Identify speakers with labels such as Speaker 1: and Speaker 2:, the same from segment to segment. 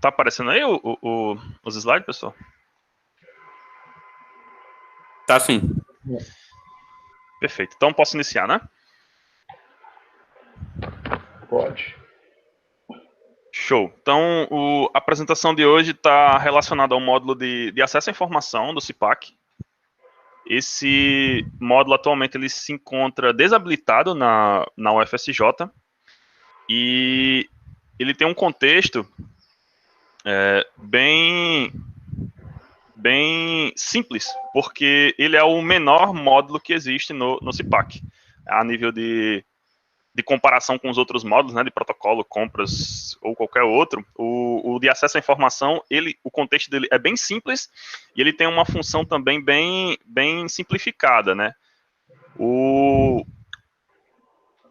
Speaker 1: Tá aparecendo aí os slides, pessoal?
Speaker 2: Tá sim.
Speaker 1: Perfeito. Então posso iniciar, né?
Speaker 3: Pode.
Speaker 1: Show. Então, a apresentação de hoje está relacionada ao módulo de acesso à informação do CIPAC. Esse módulo atualmente ele se encontra desabilitado na UFSJ e ele tem um contexto bem simples, porque ele é o menor módulo que existe no CIPAC, a nível de comparação com os outros módulos, né, de protocolo, compras ou qualquer outro. O de acesso à informação, o contexto dele é bem simples e ele tem uma função também bem simplificada, né. O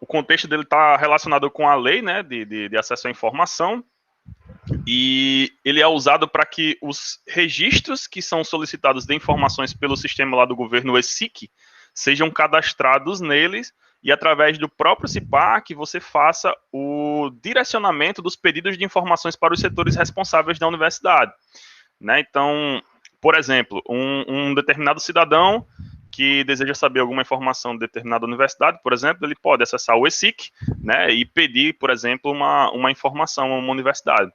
Speaker 1: contexto dele está relacionado com a lei, né, de acesso à informação, e ele é usado para que os registros que são solicitados de informações pelo sistema lá do governo ESIC sejam cadastrados neles e através do próprio CIPAC você faça o direcionamento dos pedidos de informações para os setores responsáveis da universidade, né? Então, por exemplo, um determinado cidadão que deseja saber alguma informação de determinada universidade, por exemplo, ele pode acessar o ESIC, né, e pedir, por exemplo, uma informação a uma universidade.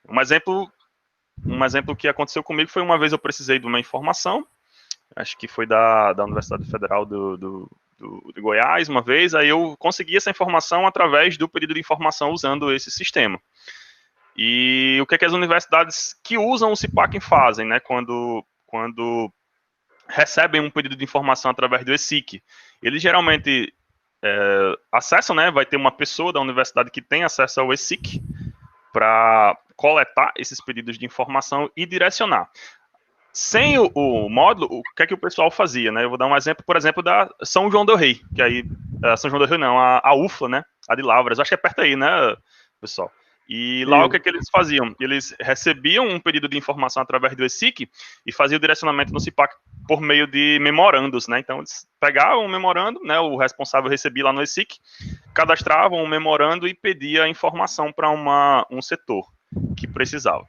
Speaker 1: Um exemplo que aconteceu comigo foi uma vez eu precisei de uma informação, acho que foi da Universidade Federal de Goiás, uma vez, aí eu consegui essa informação através do pedido de informação usando esse sistema. E o que as universidades que usam o CIPAC fazem, né, quando recebem um pedido de informação através do ESIC? Eles geralmente acessam, né, vai ter uma pessoa da universidade que tem acesso ao ESIC para coletar esses pedidos de informação e direcionar. Sem o módulo, o que é que o pessoal fazia, né? Eu vou dar um exemplo, por exemplo, da São João del Rei, que aí, São João del Rei não, a UFLA, né? A de Lavras, acho que é perto aí, né, pessoal? E lá o que é que eles faziam? Eles recebiam um pedido de informação através do ESIC e faziam o direcionamento no CIPAC por meio de memorandos, né? Então eles pegavam um memorando, né? O responsável recebia lá no ESIC, cadastravam um memorando e pedia informação para um setor que precisava.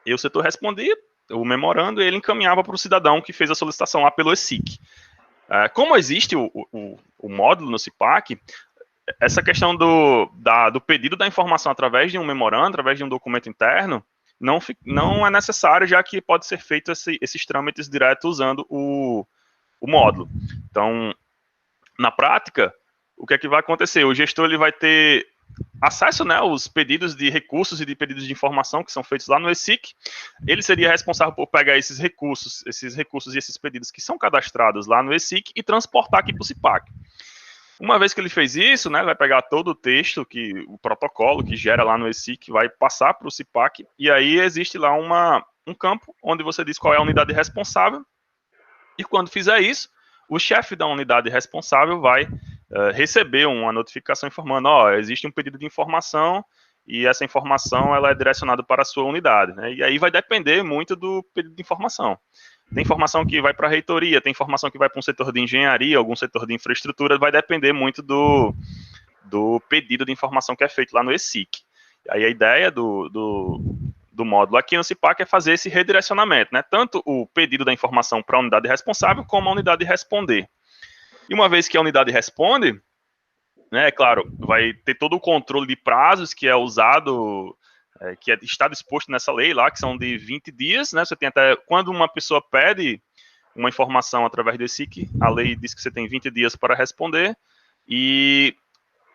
Speaker 1: E o setor respondia o memorando e ele encaminhava para o cidadão que fez a solicitação lá pelo ESIC. Como existe o módulo no CIPAC, essa questão do pedido da informação através de um memorando, através de um documento interno, não é necessário, já que pode ser feito esses trâmites direto usando o módulo. Então, na prática, o que é que vai acontecer? O gestor ele vai ter acesso, né, aos pedidos de recursos e de pedidos de informação que são feitos lá no ESIC. Ele seria responsável por pegar esses recursos e esses pedidos que são cadastrados lá no ESIC e transportar aqui para o CIPAC. Uma vez que ele fez isso, né, vai pegar todo o texto, o protocolo que gera lá no ESIC, vai passar para o CIPAC, e aí existe lá um campo onde você diz qual é a unidade responsável, e quando fizer isso, o chefe da unidade responsável vai receber uma notificação informando, existe um pedido de informação e essa informação ela é direcionada para a sua unidade, né? E aí vai depender muito do pedido de informação. Tem informação que vai para a reitoria, tem informação que vai para um setor de engenharia, algum setor de infraestrutura, vai depender muito do pedido de informação que é feito lá no ESIC. Aí a ideia do módulo aqui no CIPAC é fazer esse redirecionamento, né? Tanto o pedido da informação para a unidade responsável, como a unidade responder. E uma vez que a unidade responde, né, claro, vai ter todo o controle de prazos que é usado, está disposto nessa lei lá, que são de 20 dias, né? Você tem até, quando uma pessoa pede uma informação através do ESIC, a lei diz que você tem 20 dias para responder, e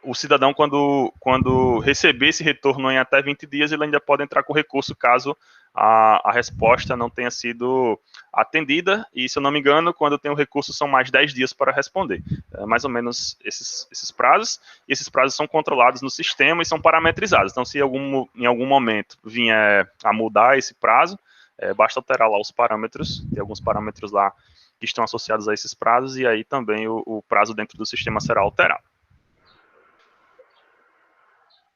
Speaker 1: o cidadão, quando receber esse retorno em até 20 dias, ele ainda pode entrar com recurso caso a resposta não tenha sido atendida, e se eu não me engano, quando tem o recurso são mais 10 dias para responder. Mais ou menos esses prazos, e esses prazos são controlados no sistema e são parametrizados. Então, se em algum momento vier a mudar esse prazo, basta alterar lá os parâmetros, tem alguns parâmetros lá que estão associados a esses prazos, e aí também o prazo dentro do sistema será alterado.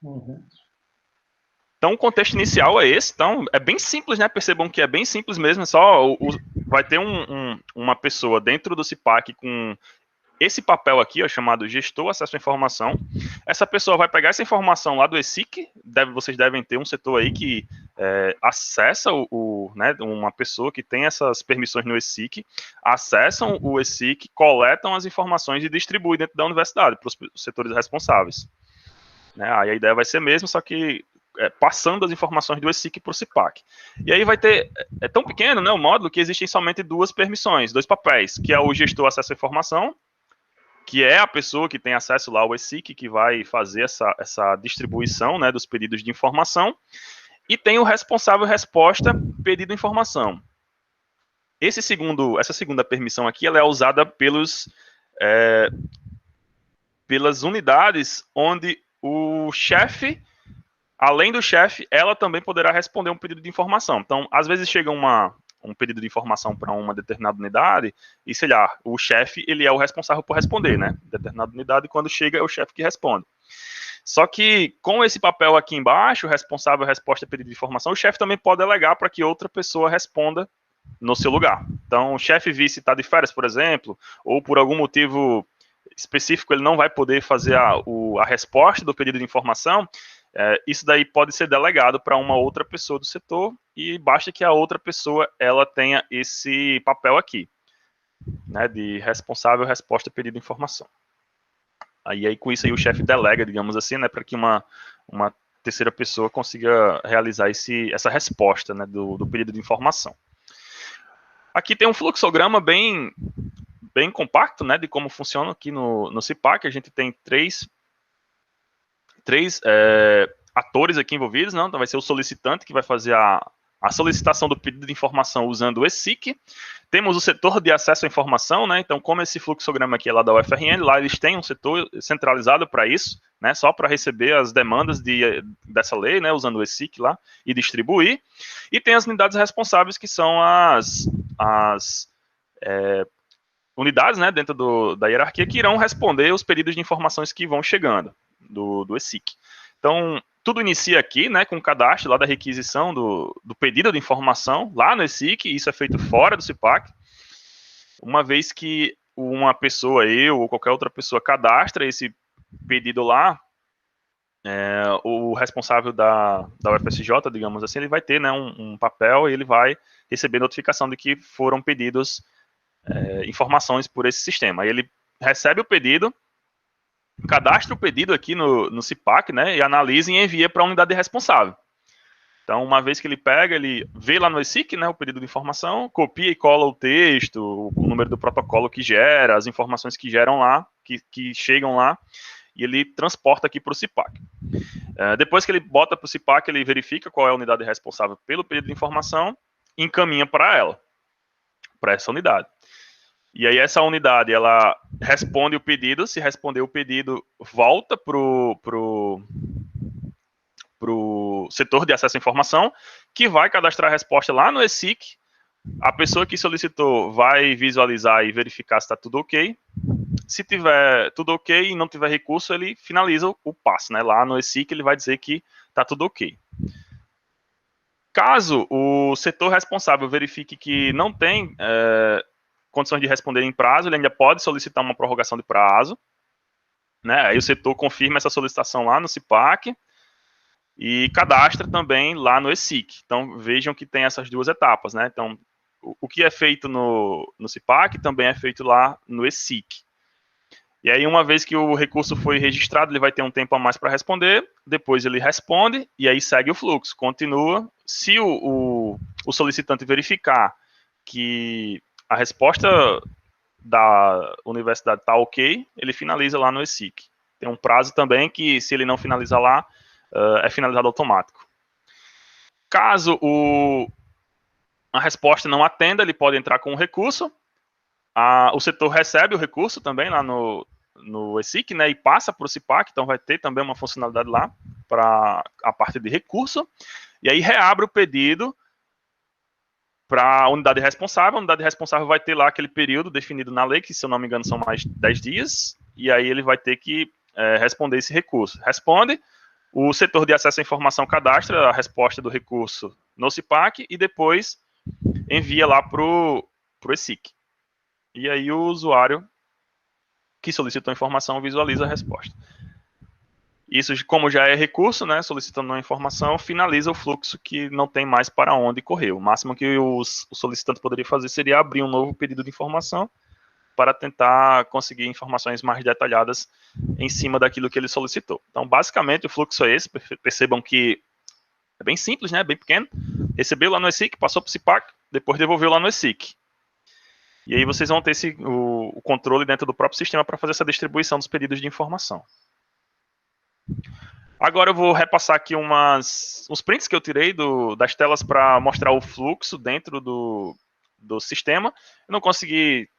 Speaker 3: Uhum.
Speaker 1: Então, o contexto inicial é esse. Então, é bem simples, né? Percebam que é bem simples mesmo. Só vai ter uma pessoa dentro do CIPAC com esse papel aqui, ó, chamado gestor acesso à informação, essa pessoa vai pegar essa informação lá do ESIC, vocês devem ter um setor aí que acessa né, uma pessoa que tem essas permissões no ESIC, acessam o ESIC, coletam as informações e distribuem dentro da universidade para os setores responsáveis. Né, aí a ideia vai ser mesmo, só que passando as informações do ESIC para o CIPAC. E aí vai ter, é tão pequeno, né, o módulo, que existem somente duas permissões, dois papéis, que é o gestor acesso à informação, que é a pessoa que tem acesso lá ao ESIC, que vai fazer essa distribuição, né, dos pedidos de informação, e tem o responsável resposta pedido de informação. Essa segunda permissão aqui, ela é usada pelas unidades onde o chefe, além do chefe, ela também poderá responder um pedido de informação. Então, às vezes chega um pedido de informação para uma determinada unidade e, sei lá, o chefe, ele é o responsável por responder, né? Determinada unidade, quando chega, é o chefe que responde. Só que, com esse papel aqui embaixo, responsável, resposta, pedido de informação, o chefe também pode delegar para que outra pessoa responda no seu lugar. Então, o chefe vice está de férias, por exemplo, ou por algum motivo específico ele não vai poder fazer a resposta do pedido de informação, isso daí pode ser delegado para uma outra pessoa do setor e basta que a outra pessoa ela tenha esse papel aqui, né, de responsável, resposta, pedido de informação. Aí com isso aí o chefe delega, digamos assim, né, para que uma terceira pessoa consiga realizar essa resposta, né, do pedido de informação. Aqui tem um fluxograma bem compacto, né, de como funciona aqui no CIPAC. A gente tem três atores aqui envolvidos, não? Então vai ser o solicitante que vai fazer a solicitação do pedido de informação usando o ESIC. Temos o setor de acesso à informação, né? Então, como esse fluxograma aqui é lá da UFRN, lá eles têm um setor centralizado para isso, né? Só para receber as demandas dessa lei, né? Usando o ESIC lá e distribuir. E tem as unidades responsáveis, que são as unidades, né? Dentro da hierarquia, que irão responder os pedidos de informações que vão chegando do ESIC. Então, tudo inicia aqui, né, com o cadastro lá da requisição do pedido de informação lá no ESIC, e isso é feito fora do CIPAC. Uma vez que uma pessoa, eu ou qualquer outra pessoa, cadastra esse pedido lá, o responsável da UFSJ, digamos assim, ele vai ter, né, um papel e ele vai receber notificação de que foram pedidos informações por esse sistema. Aí ele recebe o pedido, cadastra o pedido aqui no CIPAC, né, e analisa e envia para a unidade responsável. Então, uma vez que ele pega, ele vê lá no ESIC, né, o pedido de informação, copia e cola o texto, o número do protocolo que gera, as informações que geram lá, que chegam lá, e ele transporta aqui para o CIPAC. Depois que ele bota para o CIPAC, ele verifica qual é a unidade responsável pelo pedido de informação e encaminha para ela, para essa unidade. E aí essa unidade, ela responde o pedido, se responder o pedido, volta pro setor de acesso à informação, que vai cadastrar a resposta lá no ESIC. A pessoa que solicitou vai visualizar e verificar se está tudo ok. Se tiver tudo ok e não tiver recurso, ele finaliza o passo, né? Lá no ESIC ele vai dizer que está tudo ok. Caso o setor responsável verifique que não tem condições de responder em prazo, ele ainda pode solicitar uma prorrogação de prazo, né? Aí o setor confirma essa solicitação lá no CIPAC e cadastra também lá no ESIC. Então, vejam que tem essas duas etapas, né? Então, o que é feito no CIPAC também é feito lá no ESIC. E aí, uma vez que o recurso foi registrado, ele vai ter um tempo a mais para responder, depois ele responde, e aí segue o fluxo, continua. Se o solicitante verificar que a resposta da universidade está ok, ele finaliza lá no ESIC. Tem um prazo também que, se ele não finalizar lá, é finalizado automático. Caso a resposta não atenda, ele pode entrar com um recurso. O setor recebe o recurso também lá no ESIC, né, e passa para o CIPAC, então vai ter também uma funcionalidade lá para a parte de recurso, e aí reabre o pedido para a unidade responsável vai ter lá aquele período definido na lei, que se eu não me engano são mais 10 dias, e aí ele vai ter que responder esse recurso. Responde, o setor de acesso à informação cadastra a resposta do recurso no CIPAC e depois envia lá para o ESIC. E aí o usuário que solicitou a informação visualiza a resposta. Isso, como já é recurso, né, solicitando uma informação, finaliza o fluxo que não tem mais para onde correr. O máximo que o solicitante poderia fazer seria abrir um novo pedido de informação para tentar conseguir informações mais detalhadas em cima daquilo que ele solicitou. Então, basicamente, o fluxo é esse. Percebam que é bem simples, né, bem pequeno. Recebeu lá no ESIC, passou para o CIPAC, depois devolveu lá no ESIC. E aí vocês vão ter o controle dentro do próprio sistema para fazer essa distribuição dos pedidos de informação. Agora eu vou repassar aqui uns prints que eu tirei das telas para mostrar o fluxo dentro do sistema. Eu não consegui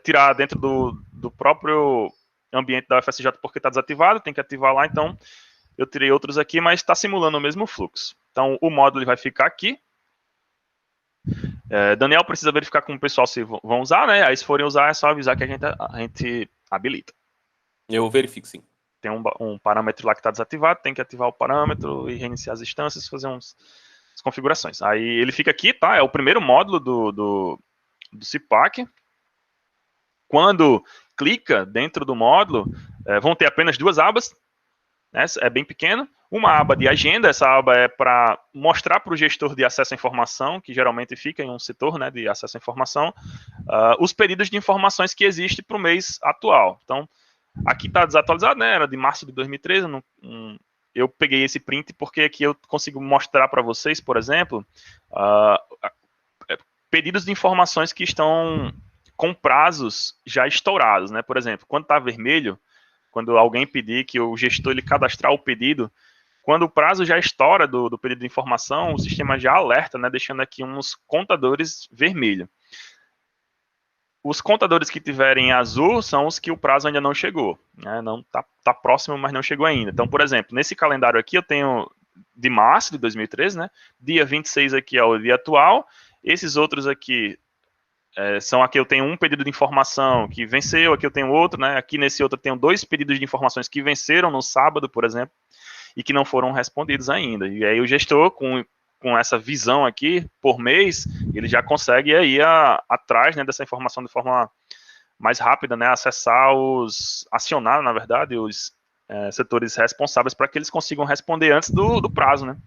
Speaker 1: tirar dentro do próprio ambiente da UFSJ porque está desativado, tem que ativar lá, então eu tirei outros aqui, mas está simulando o mesmo fluxo. Então o módulo vai ficar aqui. Daniel precisa verificar com o pessoal se vão usar, né? Aí se forem usar é só avisar que a gente habilita.
Speaker 2: Eu verifico, sim.
Speaker 1: Tem um parâmetro lá que está desativado, tem que ativar o parâmetro e reiniciar as instâncias, fazer as configurações. Aí ele fica aqui, tá? É o primeiro módulo do CIPAC. Quando clica dentro do módulo, vão ter apenas duas abas, né? É bem pequeno. Uma aba de agenda, essa aba é para mostrar para o gestor de acesso à informação, que geralmente fica em um setor, né, de acesso à informação, os pedidos de informações que existem para o mês atual. Então, aqui está desatualizado, né? Era de março de 2013. Eu peguei esse print porque aqui eu consigo mostrar para vocês, por exemplo, pedidos de informações que estão com prazos já estourados, né? Por exemplo, quando está vermelho, quando alguém pedir que o gestor ele cadastrar o pedido, quando o prazo já estoura do pedido de informação, o sistema já alerta, né? Deixando aqui uns contadores vermelhos. Os contadores que tiverem azul são os que o prazo ainda não chegou, né? Não tá próximo, mas não chegou ainda. Então, por exemplo, nesse calendário aqui eu tenho de março de 2013, né? Dia 26 aqui é o dia atual. Esses outros aqui são aqui eu tenho um pedido de informação que venceu, aqui eu tenho outro, né? Aqui nesse outro eu tenho dois pedidos de informações que venceram no sábado, por exemplo, e que não foram respondidos ainda. E aí o gestor, com essa visão aqui, por mês, ele já consegue ir atrás, né, dessa informação de forma mais rápida, né, acionar, na verdade, os setores responsáveis para que eles consigam responder antes do prazo, né,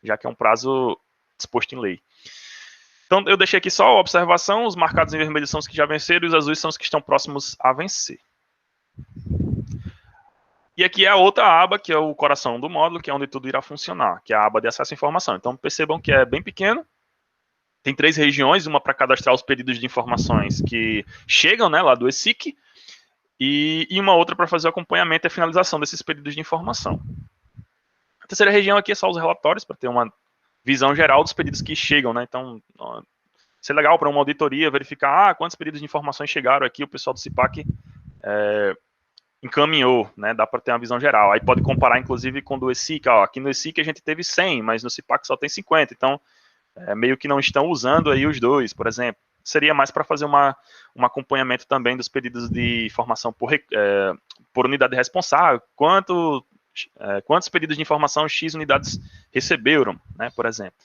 Speaker 1: já que é um prazo disposto em lei. Então, eu deixei aqui só a observação, os marcados em vermelho são os que já venceram e os azuis são os que estão próximos a vencer. E aqui é a outra aba, que é o coração do módulo, que é onde tudo irá funcionar, que é a aba de acesso à informação. Então, percebam que é bem pequeno. Tem 3 regiões, uma para cadastrar os pedidos de informações que chegam, né, lá do ESIC, e uma outra para fazer o acompanhamento e a finalização desses pedidos de informação. A terceira região aqui é só os relatórios, para ter uma visão geral dos pedidos que chegam, né? Então, isso é legal para uma auditoria, verificar quantos pedidos de informações chegaram aqui, o pessoal do CIPAC encaminhou, né? Dá para ter uma visão geral. Aí pode comparar, inclusive, com o do ESIC. Aqui no ESIC a gente teve 100, mas no CIPAC só tem 50. Então, meio que não estão usando aí os dois, por exemplo. Seria mais para fazer um acompanhamento também dos pedidos de informação por unidade responsável. Quantos pedidos de informação X unidades receberam, né, por exemplo.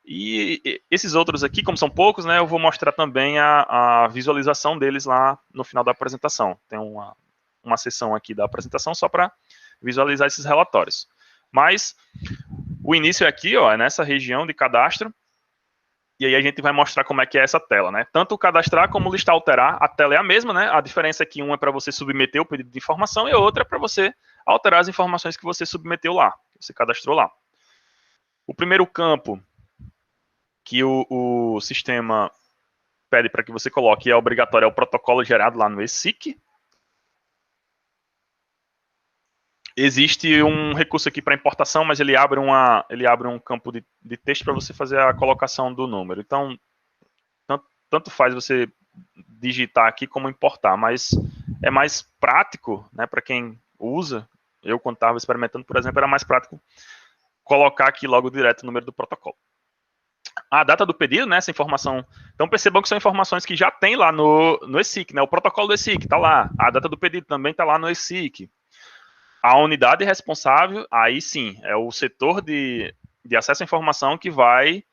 Speaker 1: E esses outros aqui, como são poucos, né, eu vou mostrar também a visualização deles lá no final da apresentação. Tem uma seção aqui da apresentação só para visualizar esses relatórios. Mas o início é aqui, é nessa região de cadastro, e aí a gente vai mostrar como é que é essa tela, né? Tanto cadastrar como listar alterar, a tela é a mesma, né? A diferença é que um é para você submeter o pedido de informação e a outra é para você alterar as informações que você submeteu lá, que você cadastrou lá. O primeiro campo que o sistema pede para que você coloque e é obrigatório é o protocolo gerado lá no ESIC. Existe um recurso aqui para importação, mas ele abre um campo de texto para você fazer a colocação do número. Então, tanto faz você digitar aqui como importar, mas é mais prático, né, para quem usa. Eu, quando estava experimentando, por exemplo, era mais prático colocar aqui logo direto o número do protocolo. A data do pedido, né, essa informação. Então, percebam que são informações que já tem lá no ESIC, né, o protocolo do ESIC está lá. A data do pedido também está lá no ESIC. A unidade responsável, aí sim, é o setor de acesso à informação que vai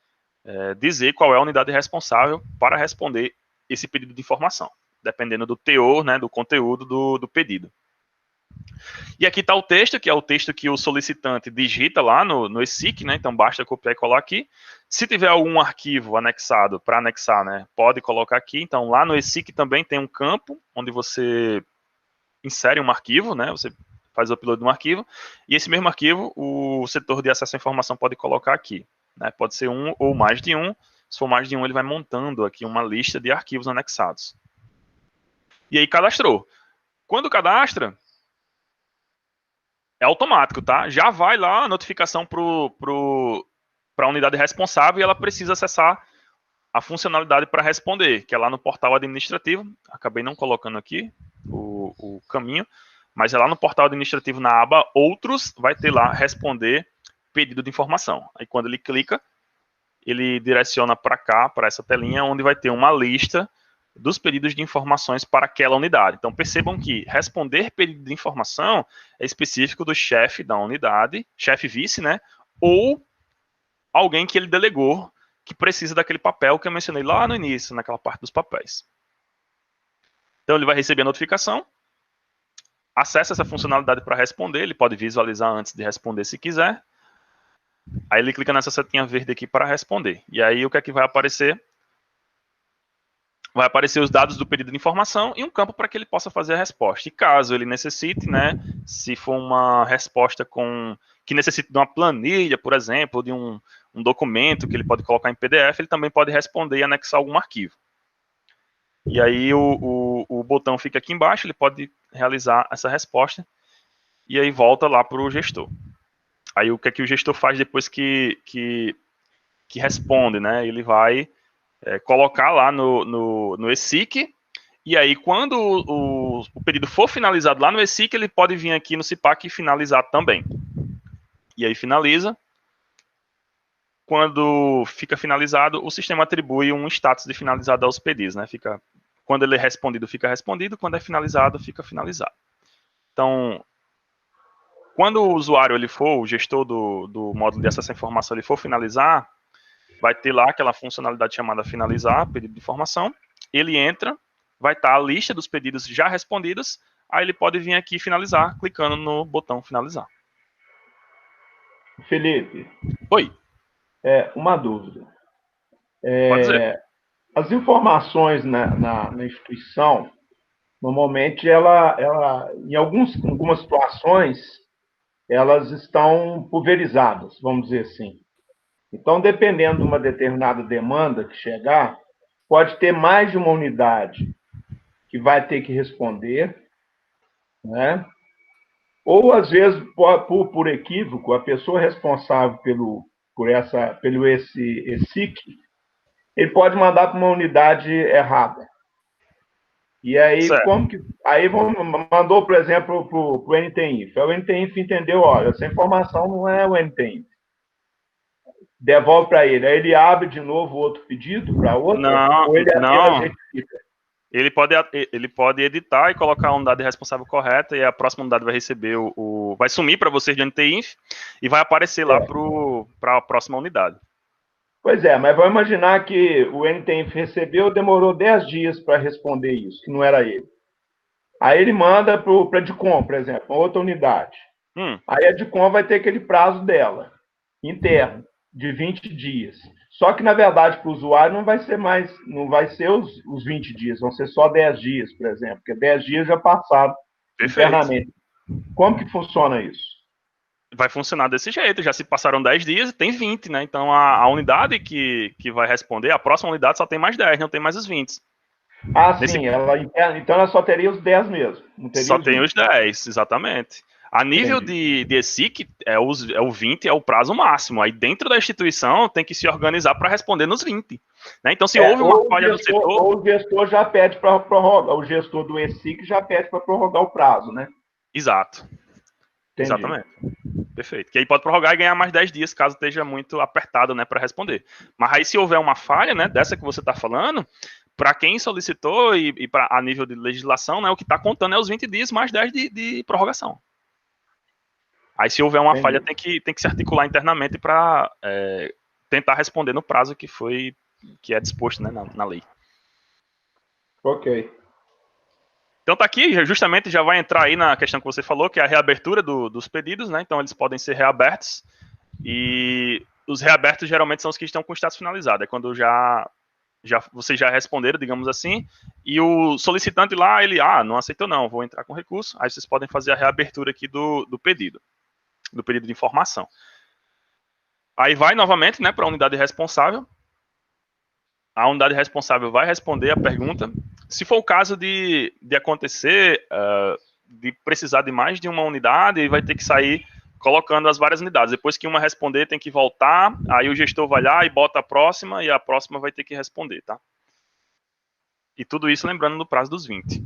Speaker 1: dizer qual é a unidade responsável para responder esse pedido de informação. dependendo do teor, né, do conteúdo do pedido. E aqui está o texto, que é o texto que o solicitante digita lá no ESIC, né? Então basta copiar e colar aqui. Se tiver algum arquivo anexado para anexar, né, pode colocar aqui. Então lá no ESIC também tem um campo onde você insere um arquivo, né? Você faz o upload de um arquivo, e esse mesmo arquivo o setor de acesso à informação pode colocar aqui, né? Pode ser um ou mais de um. Se for mais de um, ele vai montando aqui uma lista de arquivos anexados. E aí cadastrou. Quando cadastra, é automático, tá? Já vai lá a notificação para a unidade responsável e ela precisa acessar a funcionalidade para responder, que é lá no portal administrativo. Acabei não colocando aqui o caminho, mas é lá no portal administrativo, na aba Outros, vai ter lá responder pedido de informação. Aí quando ele clica, ele direciona para cá, para essa telinha, onde vai ter uma lista dos pedidos de informações para aquela unidade. Então percebam que responder pedido de informação é específico do chefe da unidade, chefe vice, né? Ou alguém que ele delegou que precisa daquele papel que eu mencionei lá no início, naquela parte dos papéis. Então ele vai receber a notificação, acessa essa funcionalidade para responder, ele pode visualizar antes de responder se quiser. Aí ele clica nessa setinha verde aqui para responder. E aí o que é que vai aparecer? Vai aparecer os dados do pedido de informação e um campo para que ele possa fazer a resposta. E caso ele necessite, né, se for uma resposta que necessite de uma planilha, por exemplo, de um documento que ele pode colocar em PDF, ele também pode responder e anexar algum arquivo. E aí o botão fica aqui embaixo, ele pode realizar essa resposta e aí volta lá para o gestor. Aí o que é que o gestor faz depois que responde, né? Ele vai colocar lá no ESIC, e aí quando o pedido for finalizado lá no ESIC, ele pode vir aqui no CIPAC e finalizar também. E aí finaliza. Quando fica finalizado, o sistema atribui um status de finalizado aos pedidos, né? Quando ele é respondido, fica respondido, quando é finalizado, fica finalizado. Então, quando o usuário o gestor do módulo de acesso à informação, ele for finalizar, vai ter lá aquela funcionalidade chamada finalizar, pedido de informação. Ele entra, vai estar a lista dos pedidos já respondidos, aí ele pode vir aqui e finalizar, clicando no botão finalizar.
Speaker 3: Felipe.
Speaker 1: Oi.
Speaker 3: Uma dúvida.
Speaker 1: Pode dizer.
Speaker 3: As informações na instituição, normalmente, em algumas situações, elas estão pulverizadas, vamos dizer assim. Então, dependendo de uma determinada demanda que chegar, pode ter mais de uma unidade que vai ter que responder, né? Ou, às vezes, por equívoco, a pessoa responsável pelo esse ESIC, ele pode mandar para uma unidade errada. E aí, mandou, por exemplo, para o NTINF. O NTINF entendeu, olha, essa informação não é o NTINF. Devolve para ele. Aí ele abre de novo outro pedido para outra? Ou ele retifica?
Speaker 1: Ele pode editar e colocar a unidade responsável correta e a próxima unidade vai receber vai sumir para vocês de NTINF e vai aparecer lá para a próxima unidade.
Speaker 3: Pois é, mas vamos imaginar que o NTINF recebeu, demorou 10 dias para responder isso, que não era ele. Aí ele manda para a DICOM, por exemplo, uma outra unidade. Aí a DICOM vai ter aquele prazo dela, interno, de 20 dias. Só que, na verdade, para o usuário não vai ser os 20 dias, vão ser só 10 dias, por exemplo, porque 10 dias já passaram internamente. Como que funciona isso?
Speaker 1: Vai funcionar desse jeito, já se passaram 10 dias e tem 20, né? Então a unidade que vai responder, a próxima unidade só tem mais 10, não tem mais os 20.
Speaker 3: Sim, então ela só teria os 10 mesmo.
Speaker 1: Só tem os 10, exatamente. A nível de ESIC, o 20 é o prazo máximo. Aí dentro da instituição tem que se organizar para responder nos 20. Né? Então, se houve uma falha no setor.
Speaker 3: Ou o gestor já pede para prorrogar, o gestor do ESIC já pede para prorrogar o prazo, né?
Speaker 1: Exato. Entendi. Exatamente. Perfeito. Que aí pode prorrogar e ganhar mais 10 dias, caso esteja muito apertado, né, para responder. Mas aí, se houver uma falha, né, dessa que você está falando, para quem solicitou e a nível de legislação, né, o que está contando é os 20 dias mais 10 de prorrogação. Aí, se houver uma falha, tem que se articular internamente para tentar responder no prazo que é disposto, né, na lei.
Speaker 3: Ok.
Speaker 1: Então tá aqui, justamente já vai entrar aí na questão que você falou, que é a reabertura dos pedidos, né? Então eles podem ser reabertos, e os reabertos geralmente são os que estão com o status finalizado, é quando vocês já responderam, digamos assim, e o solicitante lá, ele, não aceitou não, vou entrar com recurso, aí vocês podem fazer a reabertura aqui do pedido de informação. Aí vai novamente, né, para a unidade responsável. A unidade responsável vai responder a pergunta. Se for o caso de acontecer, de precisar de mais de uma unidade, ele vai ter que sair colocando as várias unidades. Depois que uma responder, tem que voltar, aí o gestor vai lá e bota a próxima, e a próxima vai ter que responder, tá? E tudo isso lembrando no prazo dos 20.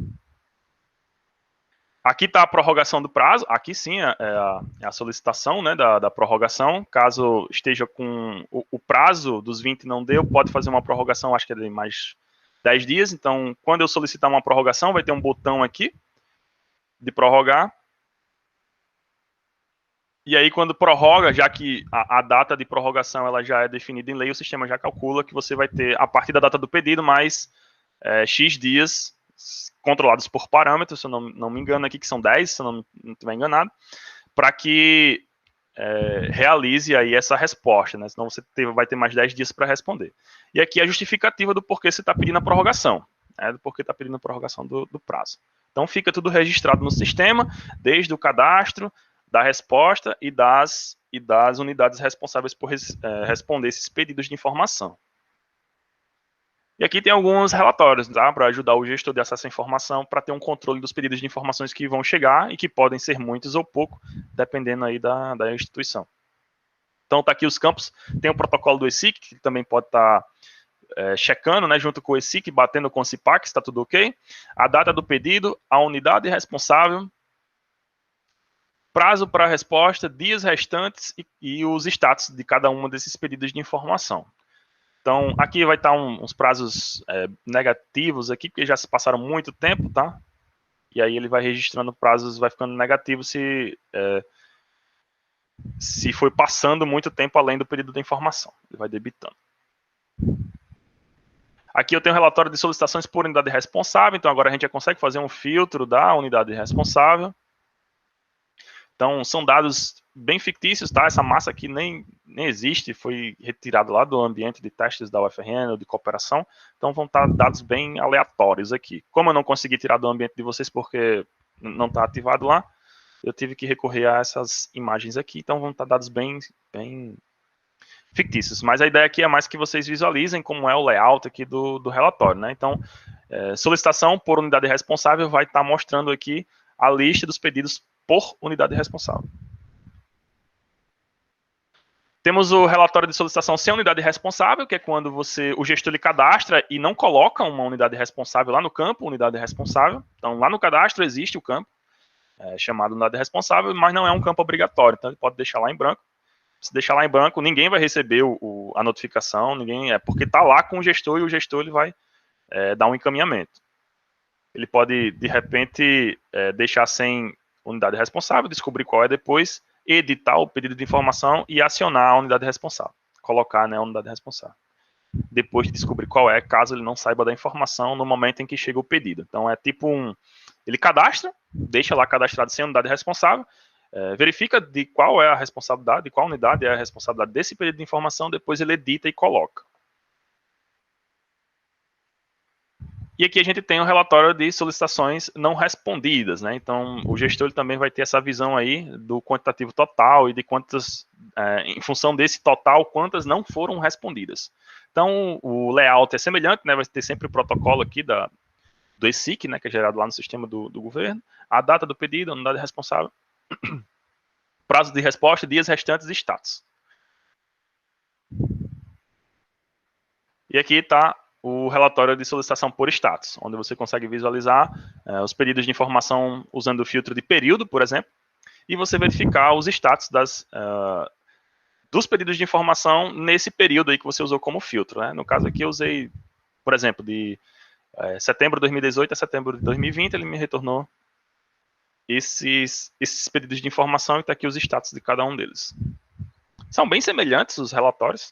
Speaker 1: Aqui está a prorrogação do prazo, aqui sim é a solicitação, né, da prorrogação. Caso esteja com o prazo dos 20 não deu, pode fazer uma prorrogação, acho que é de mais 10 dias. Então, quando eu solicitar uma prorrogação, vai ter um botão aqui de prorrogar. E aí, quando prorroga, já que a data de prorrogação ela já é definida em lei, o sistema já calcula que você vai ter, a partir da data do pedido, mais X dias controlados por parâmetros, se eu não me engano aqui, que são 10, se eu não estiver enganado, para que realize aí essa resposta, né? Senão você vai ter mais 10 dias para responder. E aqui a justificativa do porquê você está pedindo a prorrogação, né? Do porquê está pedindo a prorrogação do prazo. Então fica tudo registrado no sistema, desde o cadastro, da resposta e das unidades responsáveis por responder esses pedidos de informação. E aqui tem alguns relatórios, tá? Para ajudar o gestor de acesso à informação para ter um controle dos pedidos de informações que vão chegar e que podem ser muitos ou pouco, dependendo aí da instituição. Então tá aqui os campos, tem o protocolo do ESIC, que também pode estar checando, né, junto com o ESIC, batendo com o CIPAC, se está tudo ok. A data do pedido, a unidade responsável, prazo para a resposta, dias restantes e os status de cada um desses pedidos de informação. Então, aqui vai estar uns prazos negativos aqui, porque já se passaram muito tempo, tá? E aí ele vai registrando prazos, vai ficando negativo se foi passando muito tempo além do período da informação. Ele vai debitando. Aqui eu tenho um relatório de solicitações por unidade responsável, então agora a gente já consegue fazer um filtro da unidade responsável. Então, são dados bem fictícios, tá? Essa massa aqui nem existe, foi retirada lá do ambiente de testes da UFRN ou de cooperação. Então, vão estar dados bem aleatórios aqui. Como eu não consegui tirar do ambiente de vocês porque não está ativado lá, eu tive que recorrer a essas imagens aqui. Então, vão estar dados bem fictícios. Mas a ideia aqui é mais que vocês visualizem como é o layout aqui do relatório, né? Então, solicitação por unidade responsável vai estar mostrando aqui a lista dos pedidos por unidade responsável. Temos o relatório de solicitação sem unidade responsável, que é quando o gestor ele cadastra e não coloca uma unidade responsável lá no campo, unidade responsável. Então, lá no cadastro existe o campo, chamado unidade responsável, mas não é um campo obrigatório, então ele pode deixar lá em branco. Se deixar lá em branco, ninguém vai receber a notificação, porque está lá com o gestor e o gestor ele vai dar um encaminhamento. Ele pode, de repente, deixar sem unidade responsável, descobrir qual é depois, editar o pedido de informação e acionar a unidade responsável. Colocar, né, a unidade responsável. Depois de descobrir qual é, caso ele não saiba da informação no momento em que chega o pedido. Então é tipo ele cadastra, deixa lá cadastrado sem unidade responsável, verifica de qual é a responsabilidade, de qual unidade é a responsabilidade desse pedido de informação, depois ele edita e coloca. E aqui a gente tem um relatório de solicitações não respondidas, né? Então, o gestor ele também vai ter essa visão aí do quantitativo total e de quantas, em função desse total, quantas não foram respondidas. Então, o layout é semelhante, né? Vai ter sempre o protocolo aqui do ESIC, né? Que é gerado lá no sistema do governo. A data do pedido, a unidade responsável, prazo de resposta, dias restantes e status. E aqui está o relatório de solicitação por status, onde você consegue visualizar os pedidos de informação usando o filtro de período, por exemplo, e você verificar os status dos pedidos de informação nesse período aí que você usou como filtro, né? No caso aqui eu usei, por exemplo, de setembro de 2018 a setembro de 2020, ele me retornou esses pedidos de informação e está aqui os status de cada um deles. São bem semelhantes os relatórios,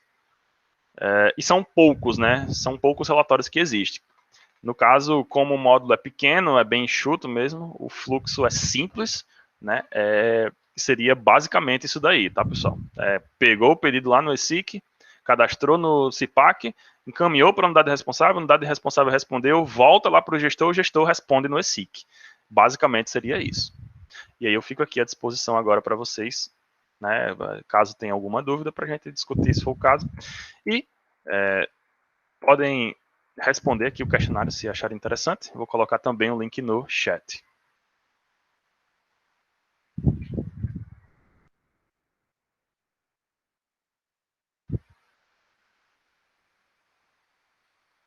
Speaker 1: e são poucos, né? São poucos relatórios que existem. No caso, como o módulo é pequeno, é bem enxuto mesmo, o fluxo é simples, né? Seria basicamente isso daí, tá, pessoal? Pegou o pedido lá no ESIC, cadastrou no CIPAC, encaminhou para a unidade responsável respondeu, volta lá para o gestor responde no ESIC. Basicamente seria isso. E aí eu fico aqui à disposição agora para vocês, né, caso tenha alguma dúvida, para a gente discutir se for o caso. E podem responder aqui o questionário se acharem interessante. Vou colocar também o link no chat.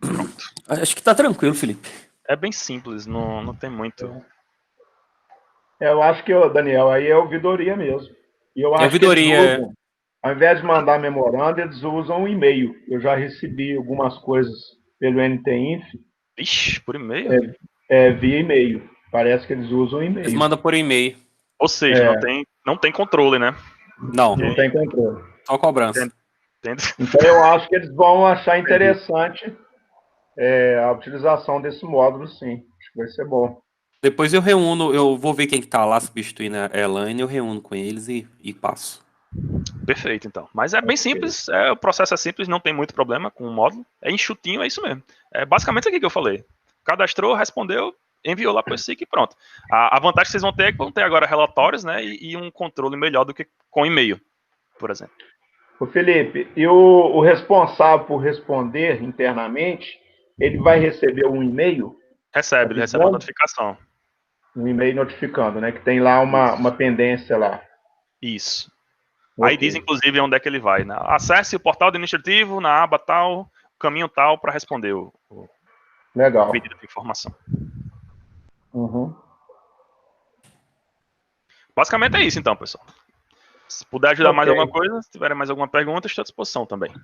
Speaker 1: Pronto.
Speaker 2: Acho que tá tranquilo, Felipe.
Speaker 1: É bem simples, não tem muito.
Speaker 3: Eu acho que, Daniel, aí é ouvidoria mesmo. E eu acho que eles usam, ao invés de mandar memorando, eles usam um e-mail. Eu já recebi algumas coisas pelo NTINF.
Speaker 1: Ixi, por e-mail?
Speaker 3: Via e-mail. Parece que eles usam e-mail.
Speaker 2: Eles mandam por e-mail.
Speaker 1: Ou seja, não tem controle, né?
Speaker 2: Não
Speaker 3: tem controle.
Speaker 2: Só cobrança.
Speaker 1: Entendo.
Speaker 3: Então eu acho que eles vão achar interessante a utilização desse módulo, sim. Acho que vai ser bom.
Speaker 2: Depois eu vou ver quem que tá lá substituindo a Elaine, eu reúno com eles e passo.
Speaker 1: Perfeito, então. Mas é bem simples, o processo é simples, não tem muito problema com o módulo. É enxutinho, é isso mesmo. É basicamente isso aqui que eu falei. Cadastrou, respondeu, enviou lá para o SIC e pronto. A vantagem que vocês vão ter é que vão ter agora relatórios, né, e um controle melhor do que com e-mail, por exemplo.
Speaker 3: Ô Felipe, e o responsável por responder internamente, ele vai receber um e-mail?
Speaker 1: Ele recebe uma notificação.
Speaker 3: Um e-mail notificando, né? Que tem lá uma pendência lá.
Speaker 1: Isso.
Speaker 3: Okay.
Speaker 1: Aí diz, inclusive, onde é que ele vai, né? Acesse o portal administrativo na aba tal, caminho tal, para responder o pedido de informação.
Speaker 3: Uhum.
Speaker 1: Basicamente é isso, então, pessoal. Se puder ajudar mais alguma coisa, se tiverem mais alguma pergunta, estou à disposição também.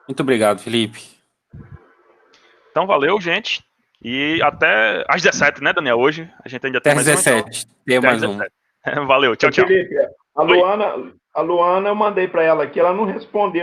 Speaker 2: Muito obrigado, Felipe.
Speaker 1: Então, valeu, gente. E até às 17, né, Daniel? Hoje a gente ainda tem mais
Speaker 2: 17. Tem mais um.
Speaker 1: Valeu, tchau, tchau.
Speaker 3: Felipe, a Luana, eu mandei para ela aqui, ela não respondeu.